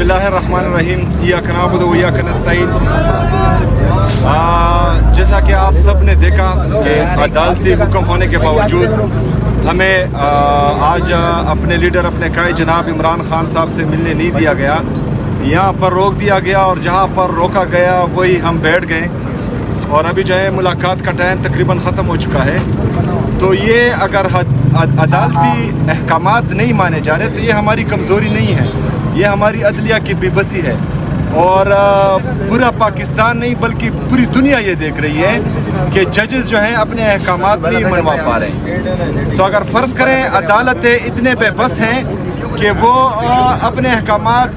बिस्मिल्लाहिर रहमानिर रहीम इय्याका नअबुदु व इय्याका नस्तईन। जैसा कि आप सब ने देखा कि अदालती हुक्म होने के बावजूद हमें आज अपने लीडर अपने कायद जनाब इमरान खान साहब से मिलने नहीं दिया गया। यहाँ पर रोक दिया गया और जहाँ पर रोका गया वही हम बैठ गए और अभी जो है मुलाकात का टाइम तकरीबन ख़त्म हो चुका है। तो ये अगर अदालती अहकामात नहीं माने जा रहे तो ये हमारी कमज़ोरी नहीं है, ये हमारी अदलिया की बेबसी है। और पूरा पाकिस्तान नहीं बल्कि पूरी दुनिया ये देख रही है कि जजेस जो हैं अपने अहकामात नहीं मनवा पा रहे। तो अगर फ़र्ज़ करें अदालतें इतने बेबस हैं कि वो अपने अहकामात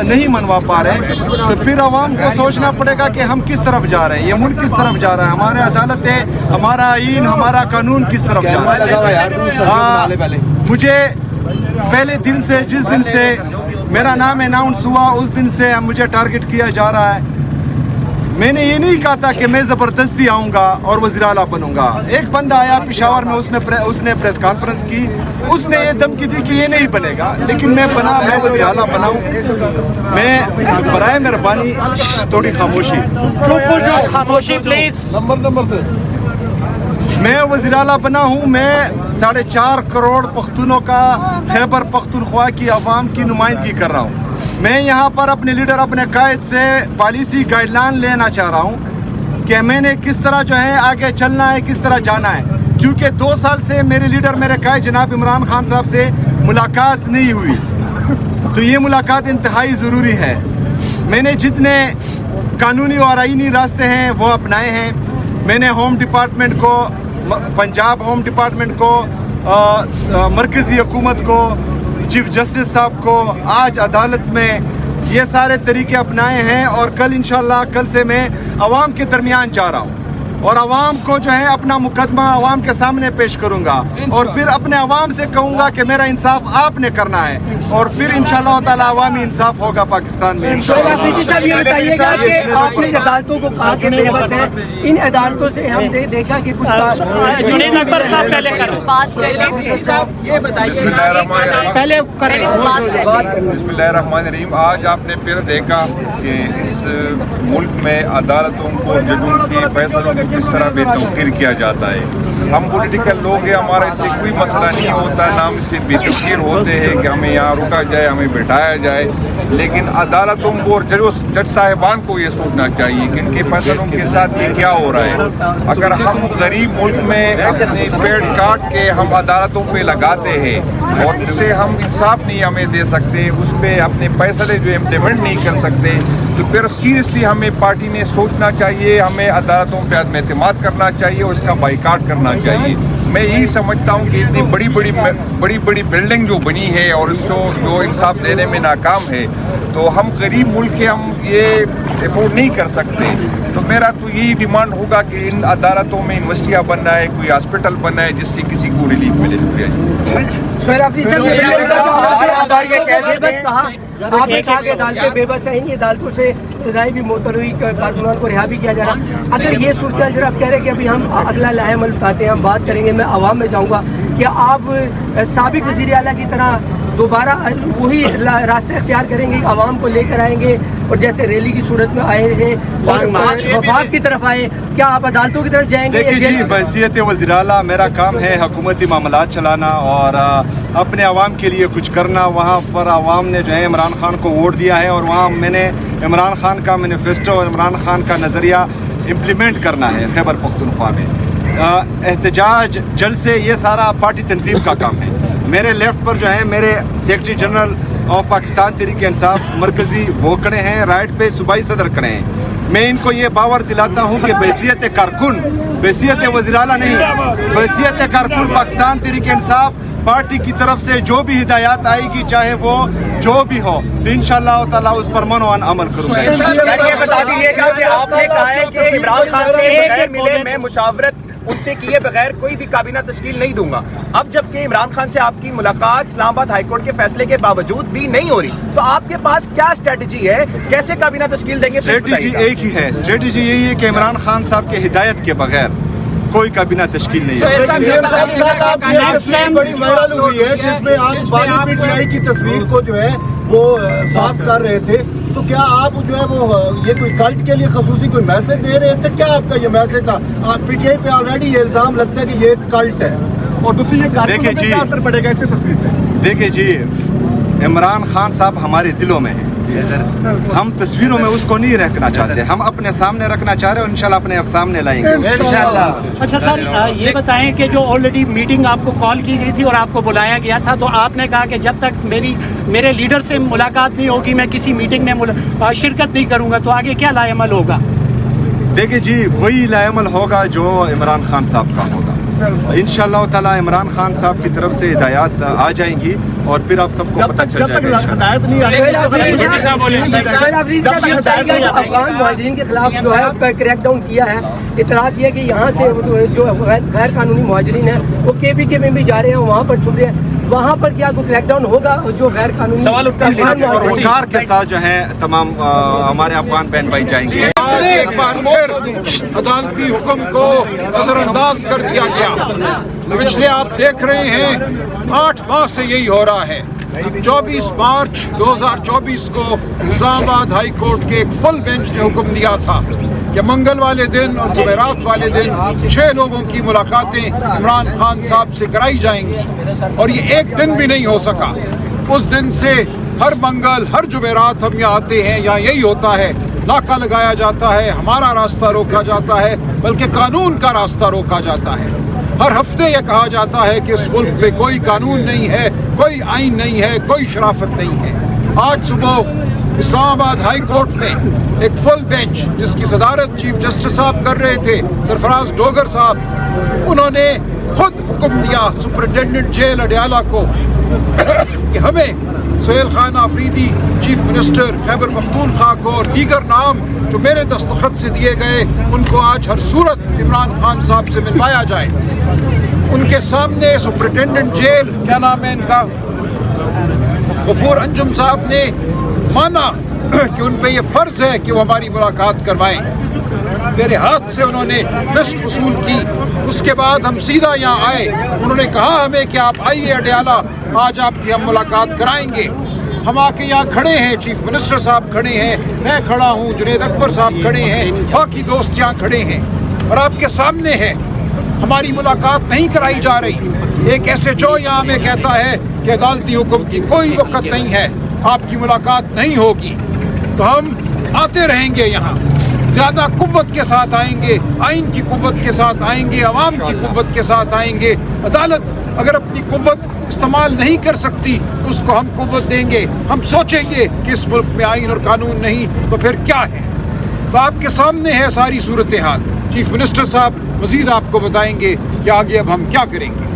नहीं मनवा पा रहे तो फिर आवाम को सोचना पड़ेगा कि हम किस तरफ जा रहे हैं, ये मुल्क किस तरफ जा रहा है, हमारे अदालतें, हमारा आईन, हमारा कानून किस तरफ जा रहा है। मुझे पहले दिन से, जिस दिन से मेरा नाम अनाउंस हुआ उस दिन से मुझे टारगेट किया जा रहा है। मैंने ये नहीं कहा था कि मैं ज़बरदस्ती आऊँगा और वज़ीर आला बनूँगा। एक बंदा आया पेशावर में, उसने प्रेस कॉन्फ्रेंस की, उसने ये धमकी दी कि ये नहीं बनेगा, लेकिन मैं बना, मैं वज़ीर आला बनाऊँ। मैं बराए मेहरबानी थोड़ी खामोशी प्लीज़, नंबर से मैं वज़ीर आला बना हूँ। मैं 4.5 करोड़ पख्तूनों का, खैबर पख्तूनख्वा की आवाम की नुमाइंदगी कर रहा हूँ। मैं यहाँ पर अपने लीडर अपने कायद से पॉलिसी गाइडलाइन लेना चाह रहा हूँ कि मैंने किस तरह जो है आगे चलना है, किस तरह जाना है, क्योंकि 2 साल से मेरे लीडर मेरे कायद जनाब इमरान खान साहब से मुलाकात नहीं हुई। तो ये मुलाकात इंतहाई ज़रूरी है। मैंने जितने कानूनी और आईनी रास्ते हैं वो अपनाए हैं। मैंने होम डिपार्टमेंट को, पंजाब होम डिपार्टमेंट को, मरकज़ी हुकूमत को, चीफ जस्टिस साहब को, आज अदालत में ये सारे तरीके अपनाए हैं। और कल इंशाल्लाह, कल से मैं अवाम के दरमियान जा रहा हूँ और अवाम को जो है अपना मुकदमा अवाम के सामने पेश करूँगा और फिर अपने अवाम से कहूँगा कि मेरा इंसाफ आपने करना है और फिर इंशाल्लाह ताला अवामी इंसाफ होगा पाकिस्तान में। ये बताइएगा कि आपने अदालतों को कहा कि बेबस है, इन अदालतों से हम देखा कि कुछ जुनैद अकबर साहब पहले करें, ये बताइए पहले करें। बिस्मिल्लाहिर्रहमानिर्रहीम। आज आपने फिर देखा कि इस मुल्क में अदालतों को, जजों के फैसलों को किस तरह बेतौकीर किया जाता है। हम पॉलिटिकल लोग हैं, हमारा इससे कोई मसला नहीं होता, नाम इससे बेतौकीर होते हैं कि हमें यहाँ रुका जाए, हमें बिठाया जाए। लेकिन अदालतों को और जज साहिबान को ये सोचना चाहिए कि इनके फैसलों के साथ ये क्या हो रहा है। अगर हम गरीब मुल्क में अपने पेड़ काट के हम अदालतों पे लगाते हैं और उससे हम इंसाफ नहीं हमें दे सकते, उस पर अपने फैसले जो इम्प्लीमेंट नहीं कर सकते, तो फिर सीरियसली हमें पार्टी ने सोचना चाहिए, हमें अदालतों पे आदम एतमाद करना चाहिए और इसका बाइकाट करना चाहिए। मैं यही समझता हूँ कि इतनी बड़ी बड़ी बिल्डिंग जो बनी है और इसको जो इंसाफ देने में नाकाम है, तो हम गरीब मुल्क के, हम ये अफोर्ड नहीं कर सकते। तो मेरा तो यही डिमांड होगा कि इन अदालतों में यूनिवर्सिटियाँ बनना है, कोई हॉस्पिटल बनना है जिससे किसी को रिलीफ मिले। शुक्रिया जी। आपने कहा कि अदालतें बेबस हैं, इन अदालतों से सजाएं भी मुअत्तल हुई, कारकुनान को रिहा भी किया जा रहा। अगर ये सूरत जरा आप कह रहे हैं कि अभी हम अगला लाहेमल बताते हैं, हम बात करेंगे, मैं आवाम में जाऊँगा, क्या आप साबिक वज़ीर आला की तरह दोबारा वही रास्ते इख्तियार करेंगे, आवाम को लेकर आएंगे और जैसे रैली की सूरत में आए हैं और वफाक की तरफ आए, क्या आप अदालतों की तरफ जाएंगे? देखिए जी, हैसियत वज़ीर आला मेरा काम है हुकूमती मामलात चलाना और अपने आवाम के लिए कुछ करना। वहाँ पर आवाम ने जो है इमरान खान को वोट दिया है और वहाँ मैंने इमरान खान का मैनिफेस्टो और इमरान खान का नज़रिया इम्प्लीमेंट करना है। खैबर पख्तूनख्वा में एहतजाज, जलसे, ये सारा पार्टी तंजीम का काम है। मेरे लेफ्ट पर जो है मेरे secretary general of Pakistan Tehreek Insaf मरकज़ी वो खड़े हैं, राइट पे सूबाई सदर खड़े हैं। मैं इनको ये बावर दिलाता हूँ कि बहैसियत कारकुन, बहैसियत वज़ीर आला नहीं, बहैसियत कारकुन पाकिस्तान तहरीक इंसाफ पार्टी की तरफ से जो भी हिदायत आएगी, चाहे वो जो भी हो, तो इंशाअल्लाह ताला उस पर मनोवान अमल करूँगा। ये बता दीजिएगा कि आपने कहा है कि इमरान खान से बगैर मिले मैं मुशावरत उनसे किए बगैर कोई भी काबीना तश्कील नहीं दूंगा। अब जबकि इमरान खान से आपकी मुलाकात इस्लामाबाद हाईकोर्ट के फैसले के बावजूद भी नहीं हो रही, तो आपके पास क्या स्ट्रेटजी है, कैसे काबीना तश्कील देंगे? स्ट्रेटजी एक ही है, स्ट्रेटजी यही है कि इमरान खान साहब के हिदायत के बगैर कोई काबीना तश्कील नहीं है। बड़ी वायरल हुई है जिसमें आप बानी पीटीआई की तस्वीर को जो है वो साफ कर रहे थे, तो क्या आप जो है वो ये कोई कल्ट के लिए खसूसी कोई मैसेज दे रहे थे? क्या आपका ये मैसेज था? आप पीटीआई पे ऑलरेडी ये इल्जाम लगता है कि ये कल्ट है, और दूसरी ये देखिए जी, क्या असर पड़ेगा इसी तस्वीर से? देखिए जी, इमरान खान साहब हमारे दिलों में हैं। हम तस्वीरों में उसको नहीं रखना चाहते, हम अपने सामने रखना चाह रहे हैं और इंशाल्लाह अपने आप सामने लाएंगे इंशाल्लाह। अच्छा सर, ये बताएं कि जो ऑलरेडी मीटिंग आपको कॉल की गई थी और आपको बुलाया गया था, तो आपने कहा कि जब तक मेरे लीडर से मुलाकात नहीं होगी मैं किसी मीटिंग में शिरकत नहीं करूंगा, तो आगे क्या लाएमल होगा? देखिए जी, वही लाएमल होगा जो इमरान खान साहब का होगा। इंशाअल्लाह ताला इमरान खान साहब की तरफ से हिदायत आ जाएंगी और फिर आप सबको पता चल जाएगा। अफगान मुहाजिरीन के खिलाफ जो है क्रैकडाउन किया है, इतला किया कि यहाँ से जो गैर कानूनी मुहाजिरीन है वो KPK में भी जा रहे हैं, वहाँ पर छुप रहे हैं, वहाँ पर क्या कोई क्रैकडाउन होगा? जो गैर कानूनी सवाल उठता है कार के साथ जो है तमाम हमारे अफगान बहन भाई जाएंगे। एक बार फिर अदालती हुक्म को नजरअंदाज कर दिया गया। पिछले आप देख रहे हैं 8 माह से यही हो रहा है। 24 मार्च 2024 को इस्लामाबाद हाई कोर्ट के एक फुल बेंच ने हुक्म दिया था कि मंगल वाले दिन और जुमेरात वाले दिन 6 लोगों की मुलाकातें इमरान खान साहब से कराई जाएंगी, और ये एक दिन भी नहीं हो सका। उस दिन से हर मंगल हर जुमेरात हम यहाँ आते हैं, यहाँ यही होता है, नाका लगाया जाता है, हमारा रास्ता रोका जाता है, बल्कि कानून का रास्ता रोका जाता है। हर हफ्ते ये कहा जाता है कि इस मुल्क में कोई कानून नहीं है, कोई आइन नहीं है, कोई शराफत नहीं है। आज सुबह इस्लामाबाद हाई कोर्ट में एक फुल बेंच जिसकी सदारत चीफ जस्टिस साहब कर रहे थे, सरफराज डोगर साहब, उन्होंने खुद हुक्म दिया सुपरिटेंडेंट जेल अडयाला को कि हमें सुहेल खान आफरीदी चीफ मिनिस्टर खैबर पख्तूनख्वा को और दीगर नाम जो मेरे दस्तखत से दिए गए उनको आज हर सूरत इमरान खान साहब से मिलवाया जाए। उनके सामने सुपरिटेंडेंट जेल, क्या नाम है इनका, गफूर अंजुम साहब ने माना कि उन पे ये फर्ज है कि वो हमारी मुलाकात करवाएं। मेरे हाथ से उन्होंने लिस्ट वसूल की। उसके बाद हम सीधा यहाँ आए। उन्होंने कहा हमें कि आप आइए अडयाला, आज आपकी हम मुलाकात कराएंगे। हम आके यहाँ खड़े हैं, चीफ मिनिस्टर साहब खड़े हैं, मैं खड़ा हूँ, जुनेद अकबर साहब खड़े हैं, बाकी दोस्त यहाँ खड़े हैं, और आपके सामने है हमारी मुलाकात नहीं कराई जा रही। एक SHO यहाँ हमें कहता है कि अदालती हुक्म की कोई वक़्त नहीं है, आपकी मुलाकात नहीं होगी। तो हम आते रहेंगे यहाँ, ज़्यादा कुव्वत के साथ आएंगे, आइन की कुव्वत के साथ आएंगे, अवाम की कुव्वत के साथ आएंगे। अदालत अगर अपनी कुव्वत इस्तेमाल नहीं कर सकती उसको हम कुव्वत देंगे। हम सोचेंगे कि इस मुल्क में आइन और कानून नहीं तो फिर क्या है। तो आपके सामने है सारी सूरत हाल। चीफ मिनिस्टर साहब मजीद आपको बताएंगे कि आगे अब हम क्या करेंगे।